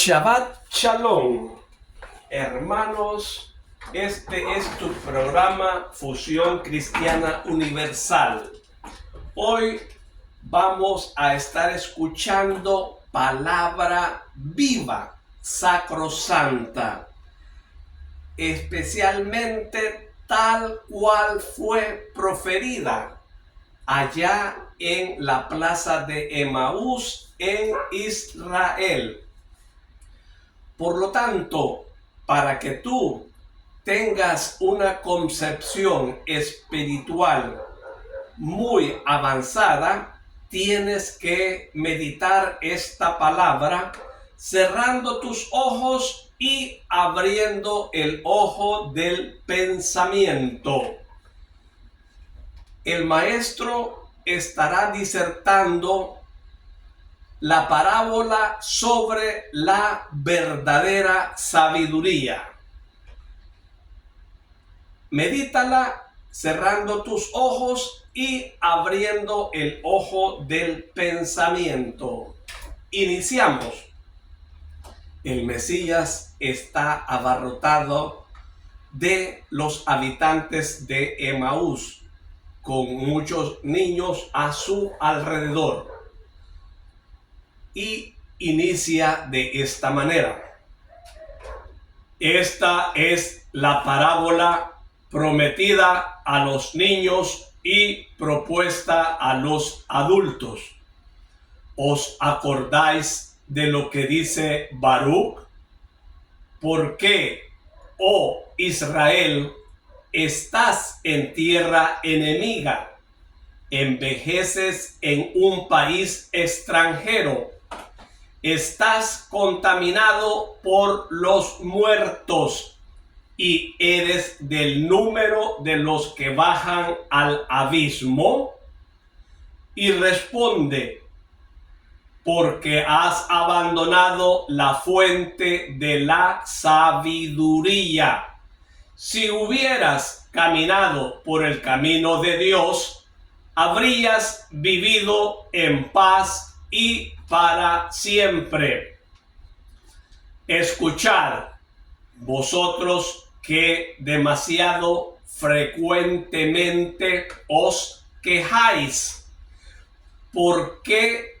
Shabbat Shalom, hermanos, este es tu programa Fusión Cristiana Universal. Hoy vamos a estar escuchando palabra viva, sacrosanta, especialmente tal cual fue proferida allá en la plaza de Emaús en Israel. Por lo tanto, para que tú tengas una concepción espiritual muy avanzada, tienes que meditar esta palabra cerrando tus ojos y abriendo el ojo del pensamiento. El maestro estará disertando la parábola sobre la verdadera sabiduría. Medítala cerrando tus ojos y abriendo el ojo del pensamiento. Iniciamos. El Mesías está abarrotado de los habitantes de Emaús, con muchos niños a su alrededor. Y inicia de esta manera. Esta es la parábola prometida a los niños y propuesta a los adultos. ¿Os acordáis de lo que dice Baruch? ¿Por qué, oh Israel, estás en tierra enemiga? Envejeces en un país extranjero. Estás contaminado por los muertos y eres del número de los que bajan al abismo. Y responde: porque has abandonado la fuente de la sabiduría. Si hubieras caminado por el camino de Dios, habrías vivido en paz y para siempre. Escuchad, vosotros que demasiado frecuentemente os quejáis, porque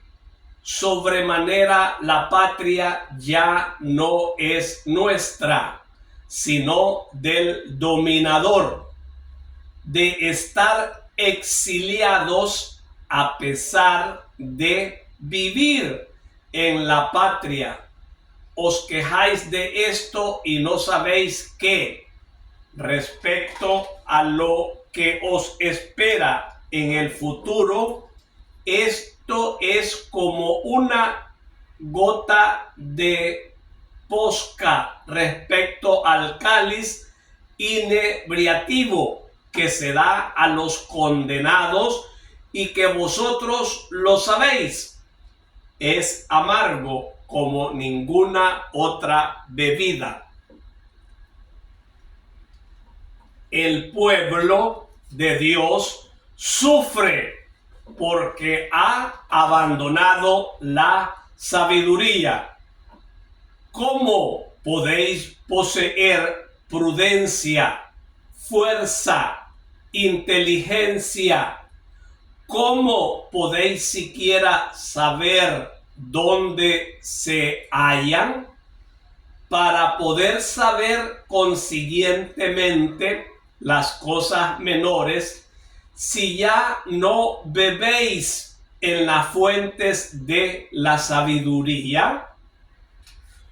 sobremanera la patria ya no es nuestra, sino del dominador, de estar exiliados a pesar de vivir en la patria. Os quejáis de esto y no sabéis que, respecto a lo que os espera en el futuro, esto es como una gota de posca respecto al cáliz inebriativo que se da a los condenados y que vosotros lo sabéis. Es amargo como ninguna otra bebida. El pueblo de Dios sufre porque ha abandonado la sabiduría. ¿Cómo podéis poseer prudencia, fuerza, inteligencia? ¿Cómo podéis siquiera saber dónde se hallan? Para poder saber consiguientemente las cosas menores, si ya no bebéis en las fuentes de la sabiduría.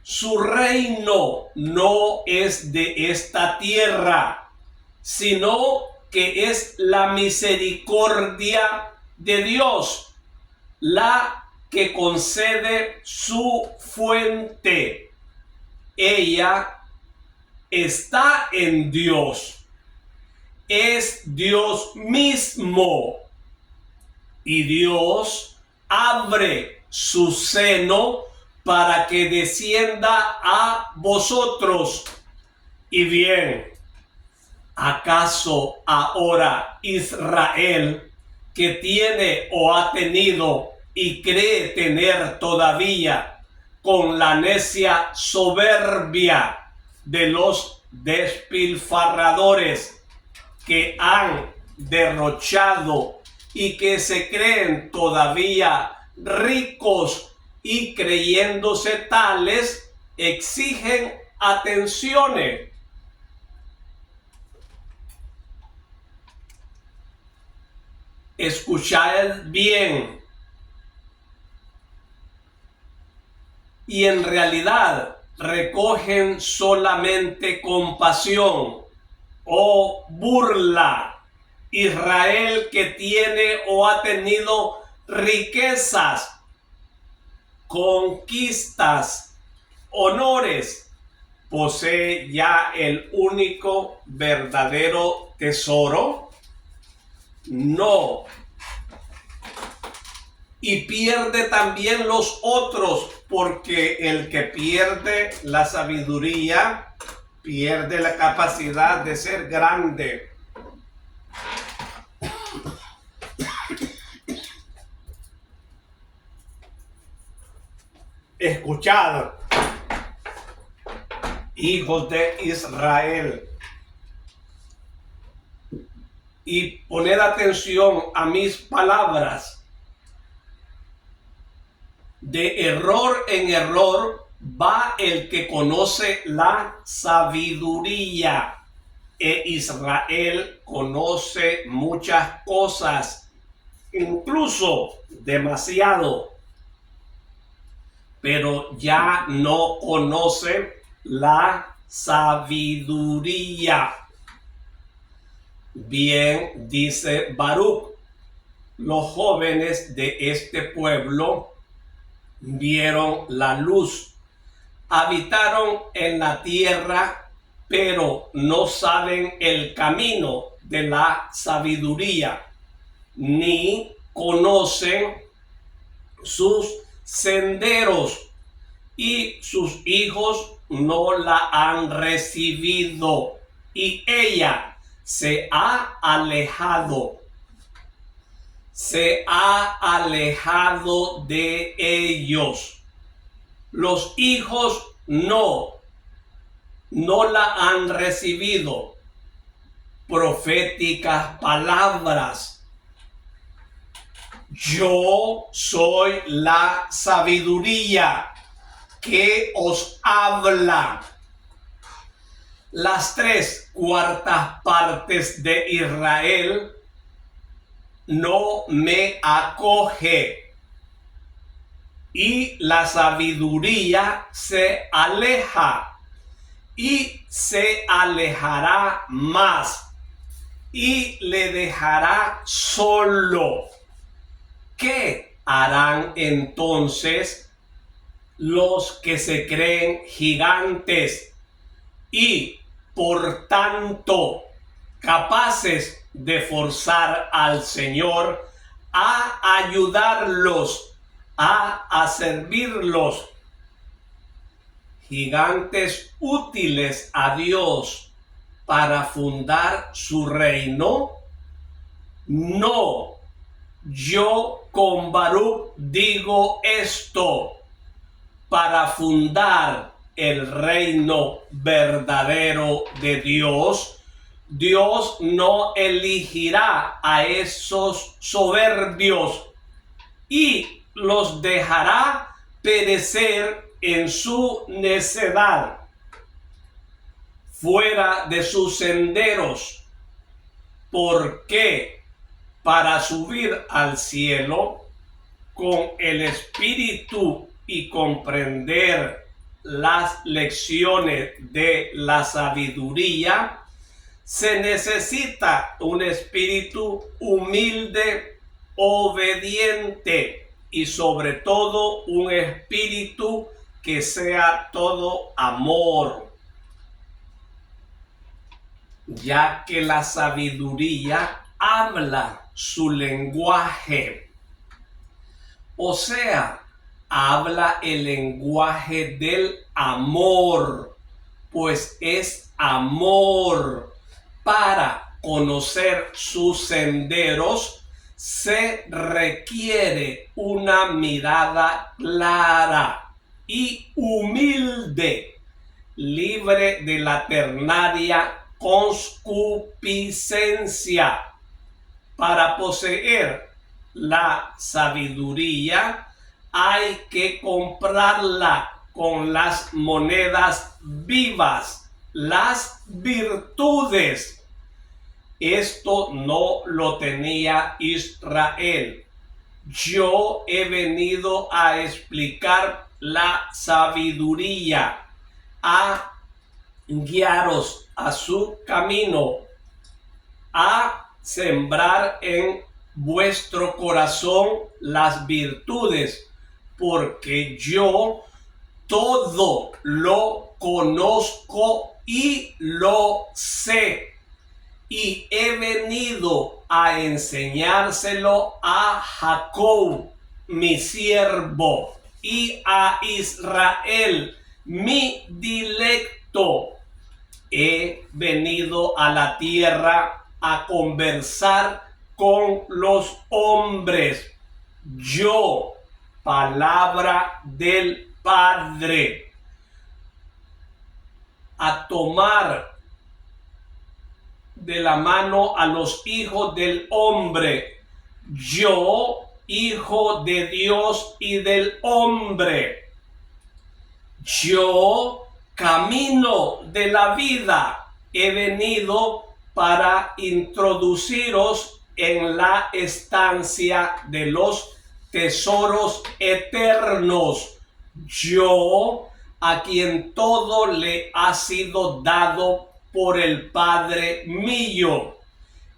Su reino no es de esta tierra, sino que es la misericordia de Dios, la que concede su fuente. Ella está en Dios, es Dios mismo, y Dios abre su seno para que descienda a vosotros. Y bien, ¿acaso ahora Israel, que tiene o ha tenido y cree tener todavía con la necia soberbia de los despilfarradores que han derrochado y que se creen todavía ricos y creyéndose tales exigen atenciones. Escuchad bien. Y en realidad recogen solamente compasión o burla. Israel, que tiene o ha tenido riquezas, conquistas, honores, posee ya el único verdadero tesoro. No. Y pierde también los otros, porque el que pierde la sabiduría pierde la capacidad de ser grande. Escuchad, hijos de Israel, y poned atención a mis palabras. De error en error va el que conoce la sabiduría. Israel conoce muchas cosas, incluso demasiado, pero ya no conoce la sabiduría. Bien, dice Baruch, los jóvenes de este pueblo vieron la luz, habitaron en la tierra, pero no saben el camino de la sabiduría, ni conocen sus senderos, y sus hijos no la han recibido, y ella se ha alejado de ellos. Los hijos no la han recibido. Proféticas palabras. Yo soy la sabiduría que os habla. Las 3/4 partes de Israel no me acoge, y la sabiduría se aleja y se alejará más y le dejará solo. ¿Qué harán entonces los que se creen gigantes y por tanto capaces de forzar al Señor a ayudarlos, a servirlos? Gigantes útiles a Dios para fundar su reino. No, yo con Baruch digo esto: para fundar el reino verdadero de Dios, Dios no elegirá a esos soberbios y los dejará perecer en su necedad, fuera de sus senderos, porque para subir al cielo con el Espíritu y comprender las lecciones de la sabiduría, se necesita un espíritu humilde, obediente, y sobre todo un espíritu que sea todo amor, ya que la sabiduría habla su lenguaje, o sea, habla el lenguaje del amor, pues es amor. Para conocer sus senderos se requiere una mirada clara, y humilde, libre de la ternaria concupiscencia. Para poseer la sabiduría hay que comprarla con las monedas vivas, las virtudes. Esto no lo tenía Israel. Yo he venido a explicar la sabiduría, a guiaros a su camino, a sembrar en vuestro corazón las virtudes, porque yo todo lo conozco y lo sé, y he venido a enseñárselo a Jacob, mi siervo, y a Israel, mi dilecto. He venido a la tierra a conversar con los hombres. Yo, palabra del Padre, a tomar de la mano a los hijos del hombre. Yo, hijo de Dios y del hombre. Yo, camino de la vida, he venido para introduciros en la estancia de los tesoros eternos. Yo, a quien todo le ha sido dado por el Padre mío.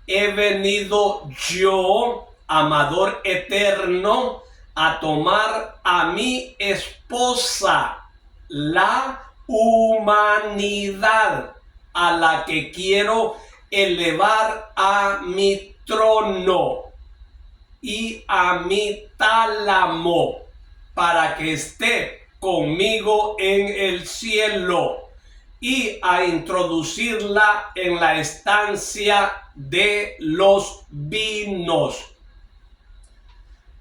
He venido yo, amador eterno, a tomar a mi esposa, la humanidad, a la que quiero elevar a mi trono y a mi tálamo, para que esté conmigo en el cielo, y a introducirla en la estancia de los vinos,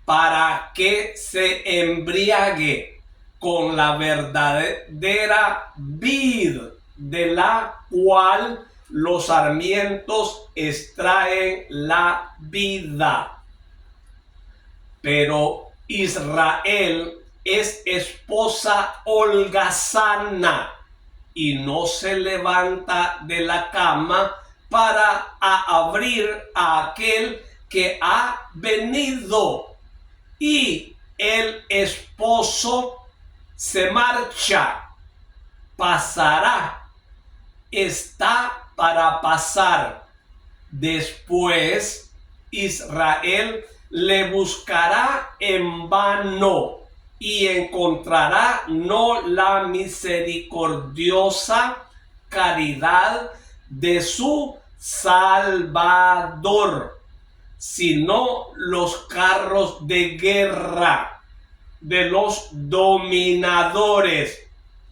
para que se embriague con la verdadera vid, de la cual los sarmientos extraen la vida. Pero Israel es esposa holgazana y no se levanta de la cama para abrir a aquel que ha venido, y el esposo se marcha, pasará, está para pasar. Después Israel le buscará en vano y encontrará no la misericordiosa caridad de su Salvador, sino los carros de guerra de los dominadores,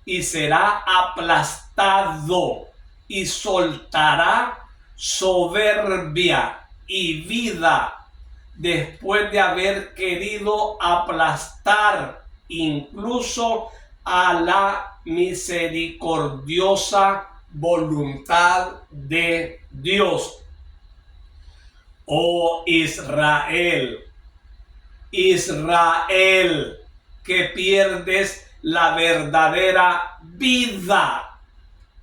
y será aplastado y soltará soberbia y vida, después de haber querido aplastar incluso a la misericordiosa voluntad de Dios. Oh Israel, Israel, que pierdes la verdadera vida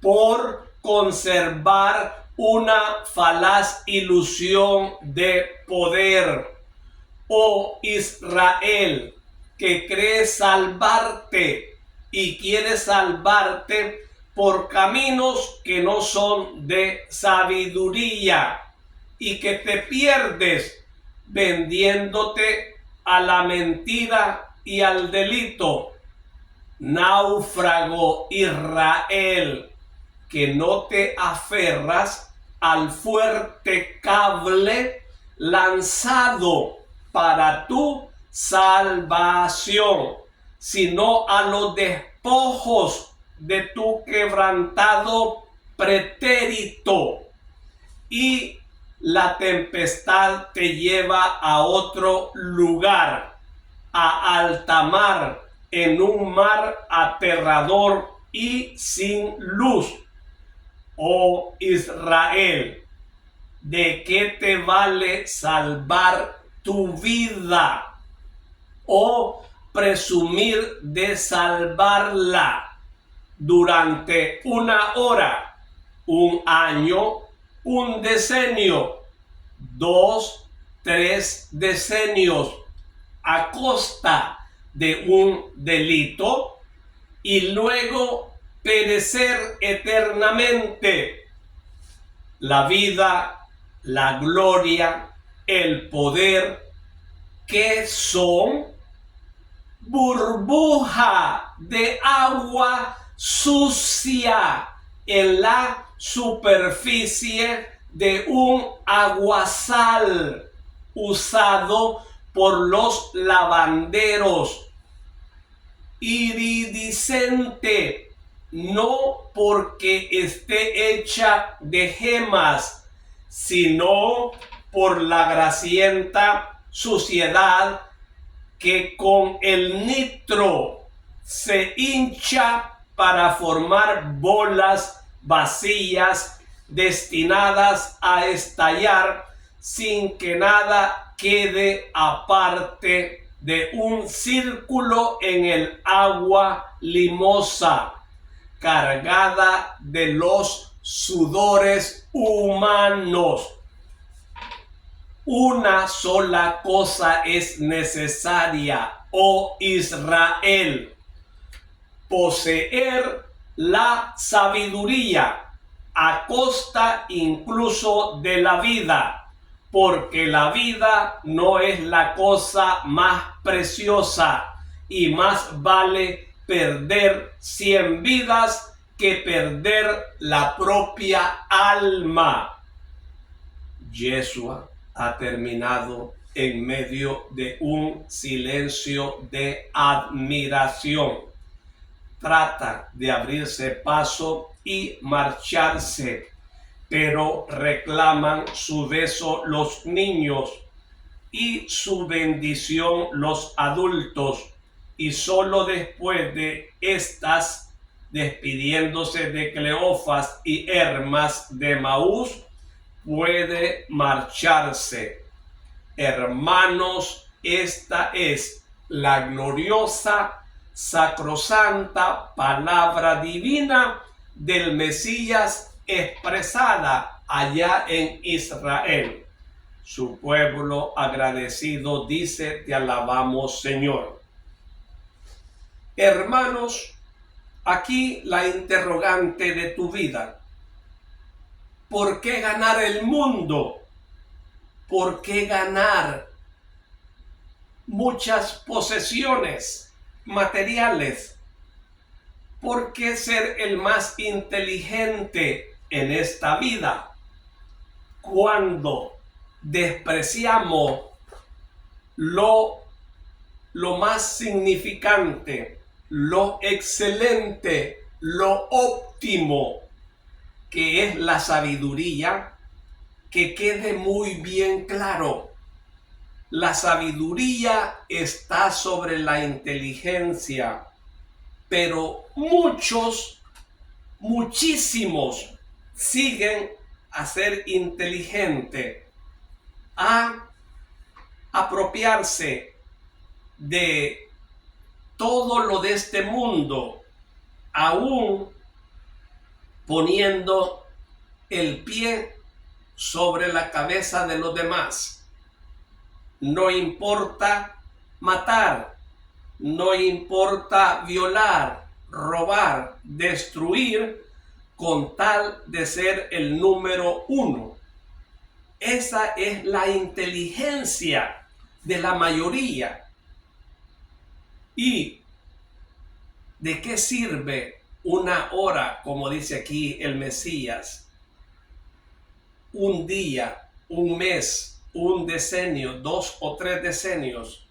por conservar una falaz ilusión de poder. Oh Israel, que crees salvarte y quieres salvarte por caminos que no son de sabiduría, y que te pierdes vendiéndote a la mentira y al delito. Náufrago Israel, que no te aferras al fuerte cable lanzado para tu salvación, sino a los despojos de tu quebrantado pretérito, y la tempestad te lleva a otro lugar, a alta mar, en un mar aterrador y sin luz. Oh Israel, ¿de qué te vale salvar tu vida o presumir de salvarla durante una hora, un año, un decenio, 2, 3 decenios a costa de un delito y luego perecer eternamente? La vida, la gloria, el poder, ¿qué son? Burbuja de agua sucia en la superficie de un aguazal usado por los lavanderos. Iridiscente, no porque esté hecha de gemas, sino por la grasienta suciedad que con el nitro se hincha para formar bolas vacías destinadas a estallar sin que nada quede aparte de un círculo en el agua limosa, cargada de los sudores humanos. Una sola cosa es necesaria, oh Israel: poseer la sabiduría a costa incluso de la vida, porque la vida no es la cosa más preciosa y más vale perder 100 vidas que perder la propia alma. Yeshua ha terminado en medio de un silencio de admiración. Trata de abrirse paso y marcharse, pero reclaman su beso los niños y su bendición los adultos, y solo después de estas, despidiéndose de Cleofas y Hermas de Maús, puede marcharse. Hermanos, esta es la gloriosa, sacrosanta palabra divina del Mesías expresada allá en Israel. Su pueblo agradecido dice: te alabamos, Señor. Hermanos, aquí la interrogante de tu vida: ¿por qué ganar el mundo? ¿Por qué ganar muchas posesiones materiales? ¿Por qué ser el más inteligente en esta vida cuando despreciamos lo más significante, lo excelente, lo óptimo, que es la sabiduría? Que quede muy bien claro: la sabiduría está sobre la inteligencia, pero muchísimos siguen a ser inteligente, a apropiarse de todo lo de este mundo, aún poniendo el pie sobre la cabeza de los demás. No importa matar, no importa violar, robar, destruir, con tal de ser el número uno. Esa es la inteligencia de la mayoría. ¿Y de qué sirve una hora, como dice aquí el Mesías, un día, un mes, un decenio, 2 o 3 decenios,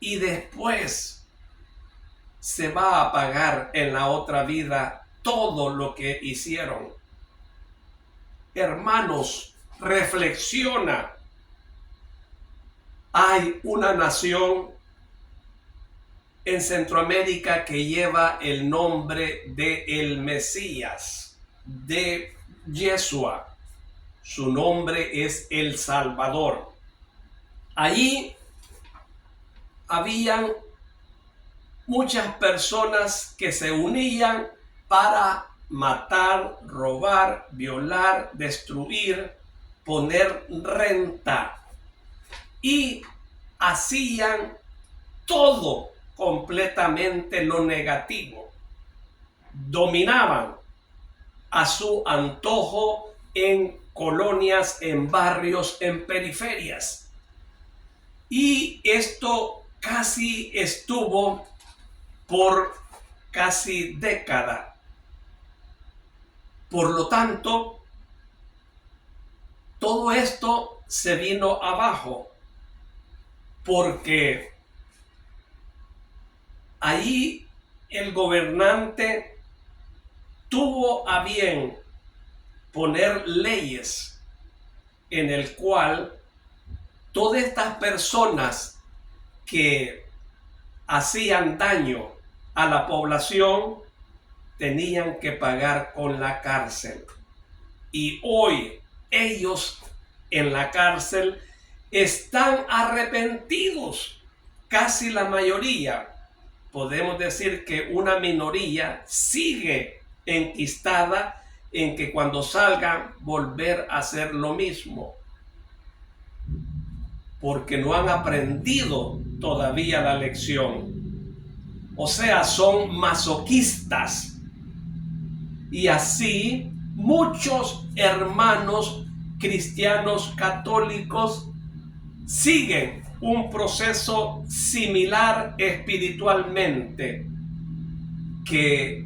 y después se va a pagar en la otra vida todo lo que hicieron? Hermanos, reflexiona. Hay una nación en Centroamérica que lleva el nombre de el Mesías, de Yeshua. Su nombre es El Salvador. Allí habían muchas personas que se unían para matar, robar, violar, destruir, poner renta, y hacían todo completamente lo negativo. Dominaban a su antojo en colonias, en barrios, en periferias. Y esto casi estuvo por casi década. Por lo tanto, todo esto se vino abajo porque ahí el gobernante tuvo a bien poner leyes en el cual todas estas personas que hacían daño a la población tenían que pagar con la cárcel. Y hoy ellos en la cárcel están arrepentidos, casi la mayoría. Podemos decir que una minoría sigue enquistada en que cuando salgan volver a hacer lo mismo, porque no han aprendido todavía la lección. O sea, son masoquistas. Y así muchos hermanos cristianos católicos siguen un proceso similar espiritualmente, que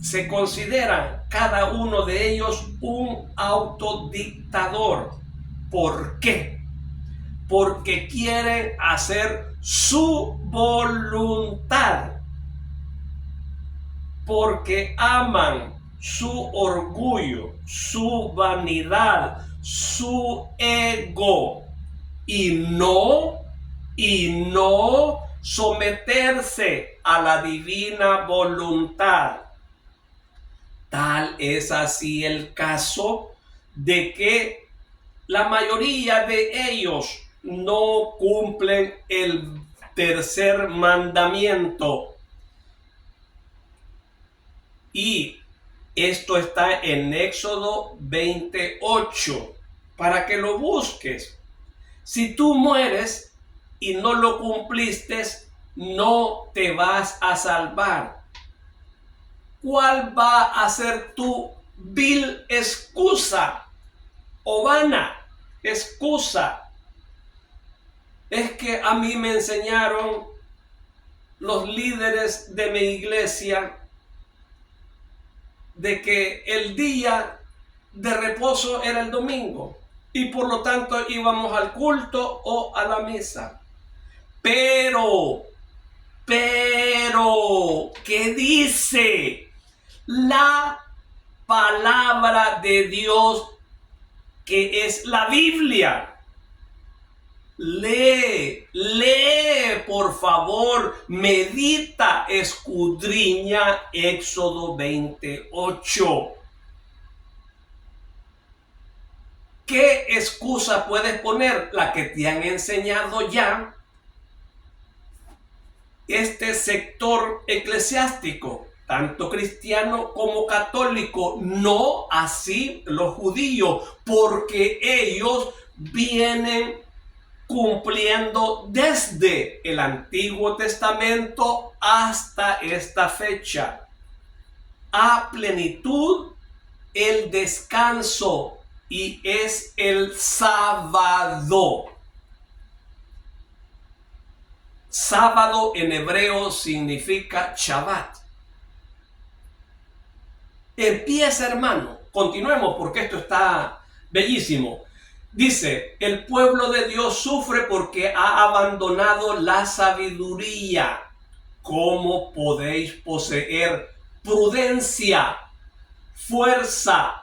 se consideran cada uno de ellos un autodictador. ¿Por qué? Porque quieren hacer su voluntad, porque aman su orgullo, su vanidad, su ego, y no someterse a la divina voluntad. Tal es así el caso de que la mayoría de ellos no cumplen el tercer mandamiento. Y esto está en Éxodo 28, para que lo busques. Si tú mueres y no lo cumpliste, no te vas a salvar. ¿Cuál va a ser tu vil excusa o vana excusa? Es que a mí me enseñaron los líderes de mi iglesia de que el día de reposo era el domingo y por lo tanto íbamos al culto o a la misa. Pero, ¿qué dice la palabra de Dios, que es la Biblia? Lee, por favor, medita, escudriña Éxodo 28. ¿Qué excusa puedes poner? La que te han enseñado ya este sector eclesiástico, tanto cristiano como católico, no así los judíos, porque ellos vienen cumpliendo desde el Antiguo Testamento hasta esta fecha a plenitud el descanso, y es el sábado. Sábado en hebreo significa Shabbat. Empieza, hermano, continuemos porque esto está bellísimo. Dice, el pueblo de Dios sufre porque ha abandonado la sabiduría. ¿Cómo podéis poseer prudencia, fuerza,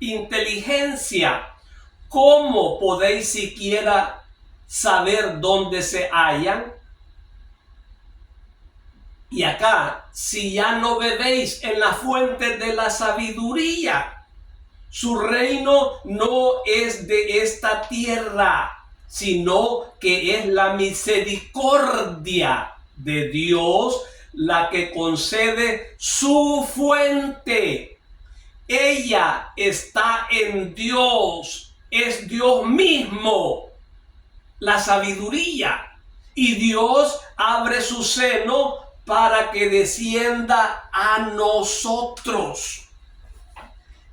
inteligencia? ¿Cómo podéis siquiera saber dónde se hallan? Y acá, si ya no bebéis en la fuente de la sabiduría, su reino no es de esta tierra, sino que es la misericordia de Dios la que concede su fuente. Ella está en Dios, es Dios mismo, la sabiduría. Y Dios abre su seno para que descienda a nosotros.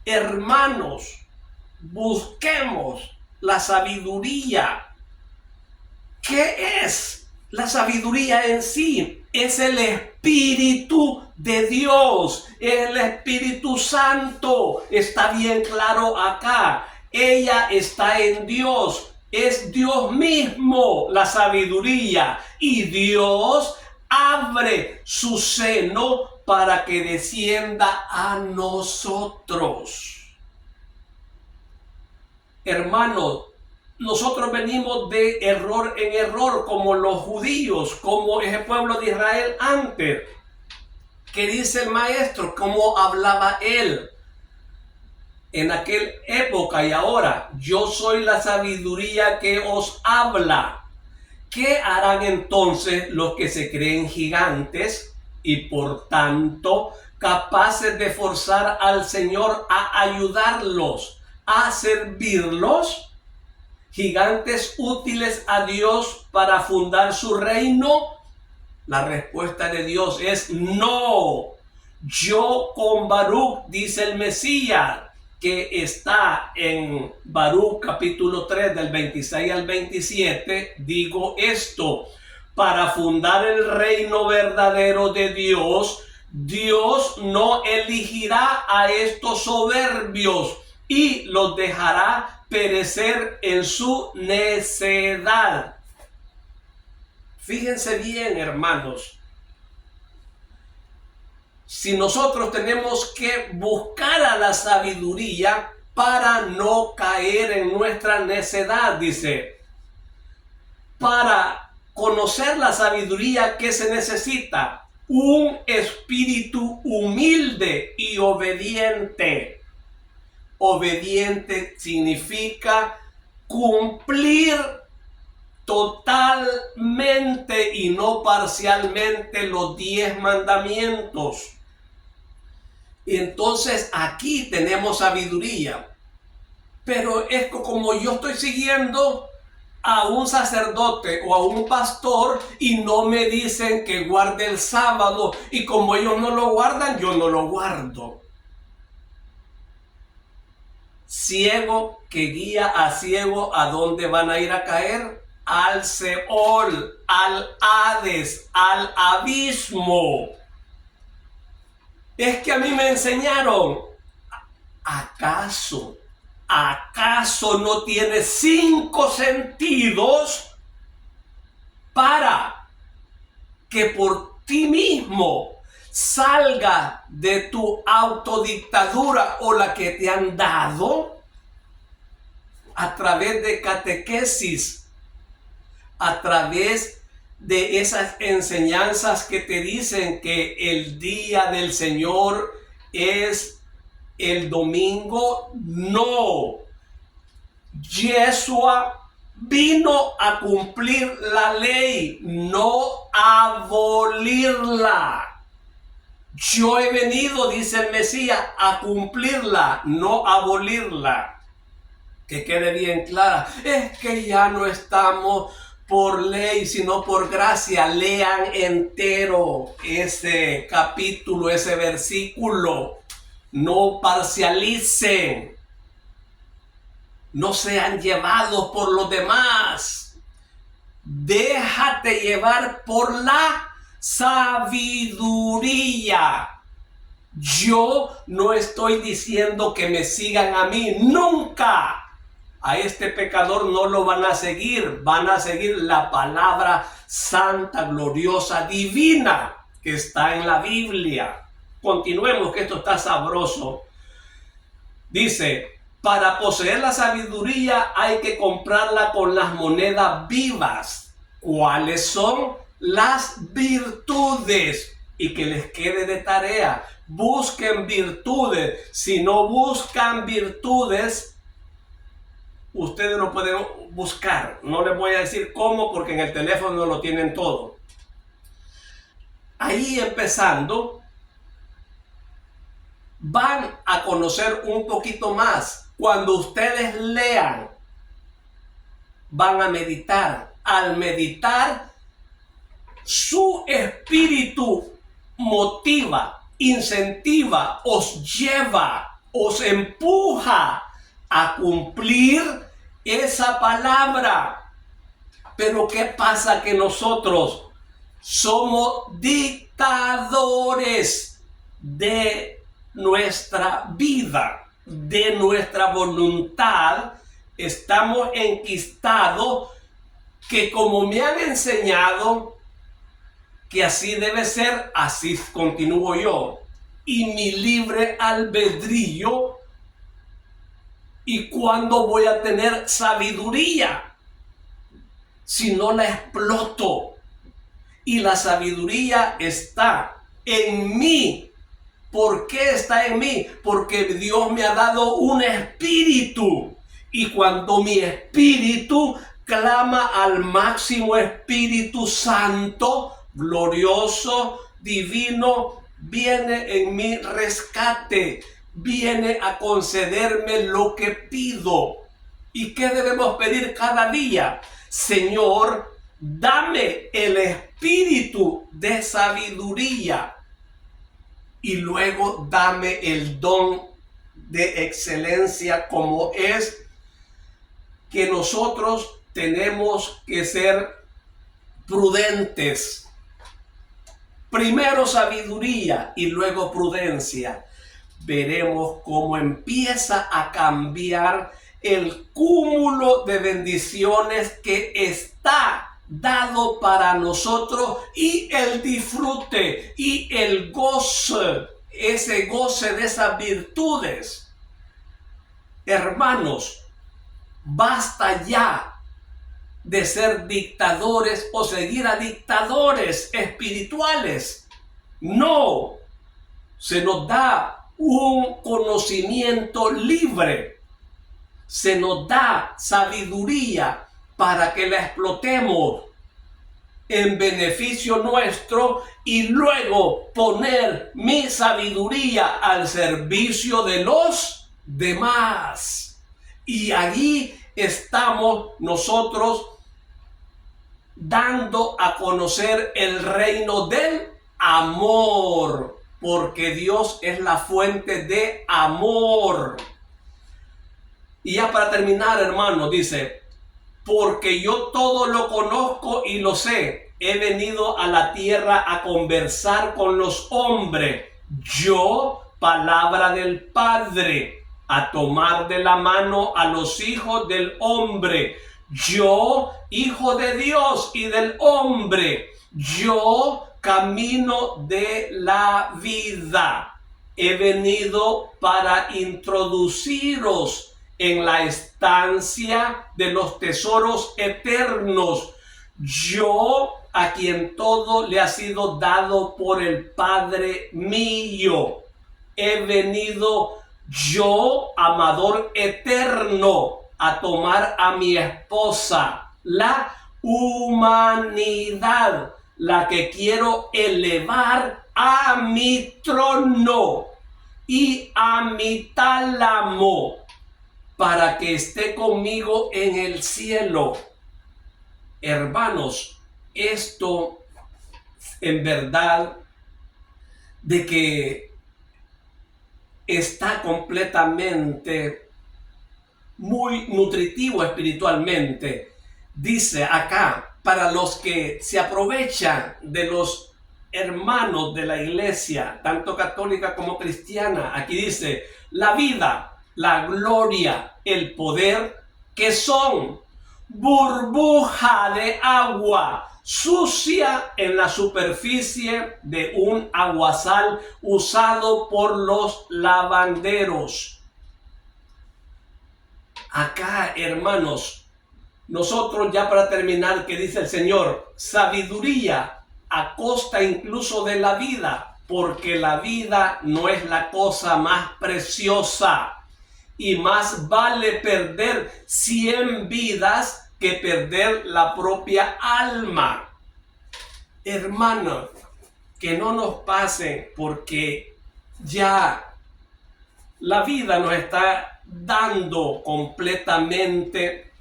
Hermanos, busquemos la sabiduría. ¿Qué es la sabiduría en sí? Es el Espíritu de Dios, es el Espíritu Santo. Está bien claro acá. Ella está en Dios. Es Dios mismo la sabiduría. Y Dios abre su seno para que descienda a nosotros. Hermanos, nosotros venimos de error en error, como los judíos, como es el pueblo de Israel antes. ¿Qué dice el maestro? ¿Cómo hablaba él en aquella época y ahora? Yo soy la sabiduría que os habla. ¿Qué harán entonces los que se creen gigantes y por tanto capaces de forzar al Señor a ayudarlos, a servirlos? ¿Gigantes útiles a Dios para fundar su reino? La respuesta de Dios es no. Yo con Baruch, dice el Mesías, que está en Baruch capítulo 3 del 26 al 27, digo esto: para fundar el reino verdadero de Dios, Dios no elegirá a estos soberbios y los dejará perecer en su necedad. Fíjense bien, hermanos. Si nosotros tenemos que buscar a la sabiduría para no caer en nuestra necedad, dice, para conocer la sabiduría, ¿qué se necesita? Un espíritu humilde y obediente. Obediente significa cumplir totalmente y no parcialmente los 10 mandamientos. Y entonces aquí tenemos sabiduría. Pero es como yo estoy siguiendo a un sacerdote o a un pastor y no me dicen que guarde el sábado, y como ellos no lo guardan, yo no lo guardo. Ciego que guía a ciego, ¿a dónde van a ir a caer? Al Seol, al Hades, al abismo. Es que a mí me enseñaron, ¿acaso no tiene 5 sentidos para que por ti mismo salga de tu autodictadura o la que te han dado a través de catequesis, a través de esas enseñanzas que te dicen que el día del Señor es el domingo? No. Yeshua vino a cumplir la ley, no a abolirla. Yo he venido, dice el Mesías, a cumplirla, no a abolirla. Que quede bien clara. Es que ya no estamos por ley, sino por gracia. Lean entero ese capítulo, ese versículo. No parcialicen. No sean llevados por los demás. Déjate llevar por la sabiduría. Yo no estoy diciendo que me sigan a mí, nunca. A este pecador no lo van a seguir la palabra santa, gloriosa, divina que está en la Biblia. Continuemos, que esto está sabroso. Dice, para poseer la sabiduría hay que comprarla con las monedas vivas. ¿Cuáles son? Las virtudes. y que les quede de tarea. Busquen virtudes. Si no buscan virtudes, ustedes no pueden buscar. No les voy a decir cómo, porque en el teléfono lo tienen todo. Ahí empezando, van a conocer un poquito más. Cuando ustedes lean, van a meditar. Al meditar, su espíritu motiva, incentiva, os lleva, os empuja a cumplir esa palabra. Pero ¿qué pasa? Que nosotros somos dictadores de nuestra vida, de nuestra voluntad. Estamos enquistados que como me han enseñado que así debe ser, así continúo yo. Y mi libre albedrío. ¿Y cuándo voy a tener sabiduría? Si no la exploto. Y la sabiduría está en mí. ¿Por qué está en mí? Porque Dios me ha dado un espíritu. Y cuando mi espíritu clama al máximo Espíritu Santo, glorioso, divino, viene en mi rescate, viene a concederme lo que pido. ¿Y qué debemos pedir cada día? Señor, dame el espíritu de sabiduría y luego dame el don de excelencia, como es que nosotros tenemos que ser prudentes. Primero sabiduría y luego prudencia. Veremos cómo empieza a cambiar el cúmulo de bendiciones que está dado para nosotros, y el disfrute y el goce, ese goce de esas virtudes. Hermanos, basta ya de ser dictadores o seguir a dictadores espirituales. No, se nos da un conocimiento libre, se nos da sabiduría para que la explotemos en beneficio nuestro y luego poner mi sabiduría al servicio de los demás. Y allí estamos nosotros dando a conocer el reino del amor, porque Dios es la fuente de amor. Y ya para terminar, hermano, dice: porque yo todo lo conozco y lo sé, he venido a la tierra a conversar con los hombres, yo, palabra del Padre, a tomar de la mano a los hijos del hombre, yo, hijo de Dios y del hombre, yo, camino de la vida. He venido para introduciros en la estancia de los tesoros eternos. Yo, a quien todo le ha sido dado por el Padre mío, he venido yo, amador eterno, a tomar a mi esposa, la humanidad, la que quiero elevar a mi trono y a mi tálamo, para que esté conmigo en el cielo. Hermanos, esto en verdad de que está completamente muy nutritivo espiritualmente. Dice acá, para los que se aprovechan de los hermanos de la iglesia, tanto católica como cristiana, aquí dice: la vida, la gloria, el poder, que son burbuja de agua sucia en la superficie de un aguazal usado por los lavanderos. Acá, hermanos, nosotros ya para terminar, que dice el Señor: sabiduría a costa incluso de la vida, porque la vida no es la cosa más preciosa y más vale perder 100 vidas que perder la propia alma. Hermanos, que no nos pase, porque ya la vida nos está dando completamente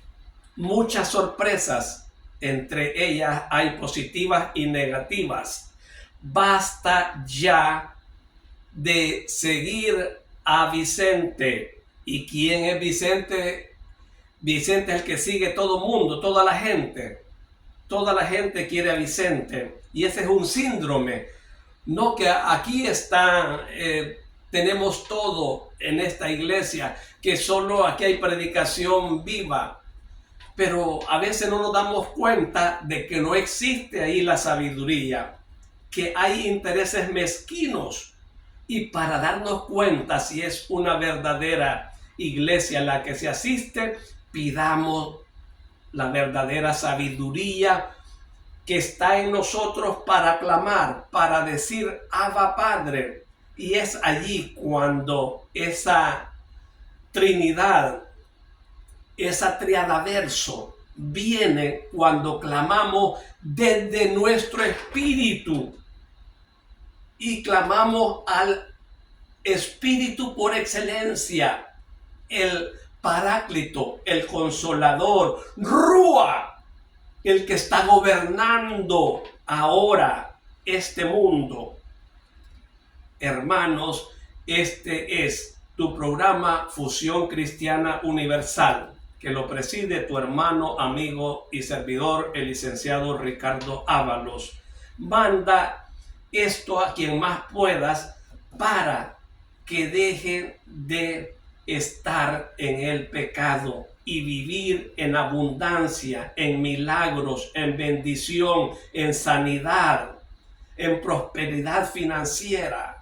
muchas sorpresas. Entre ellas hay positivas y negativas. Basta ya de seguir a Vicente. ¿Y quién es Vicente? Vicente es el que sigue todo el mundo, toda la gente. Toda la gente quiere a Vicente. Y ese es un síndrome. No que aquí está, tenemos todo en esta iglesia, que solo aquí hay predicación viva. Pero a veces no nos damos cuenta de que no existe ahí la sabiduría, que hay intereses mezquinos. Y para darnos cuenta si es una verdadera iglesia en la que se asiste, pidamos la verdadera sabiduría que está en nosotros para clamar, para decir Abba Padre. Y es allí cuando esa Trinidad, esa triadaverso viene cuando clamamos desde nuestro espíritu y clamamos al espíritu por excelencia, el Paráclito, el Consolador, Rúa, el que está gobernando ahora este mundo. Hermanos, este es tu programa Fusión Cristiana Universal, que lo preside tu hermano, amigo y servidor, el licenciado Ricardo Ábalos. Manda esto a quien más puedas para que dejen de estar en el pecado y vivir en abundancia, en milagros, en bendición, en sanidad, en prosperidad financiera.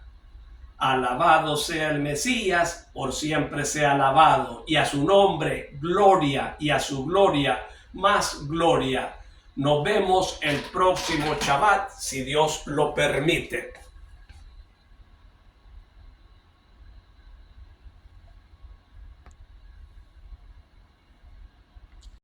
Alabado sea el Mesías, por siempre sea alabado, y a su nombre gloria, y a su gloria más gloria. Nos vemos el próximo Shabbat, si Dios lo permite.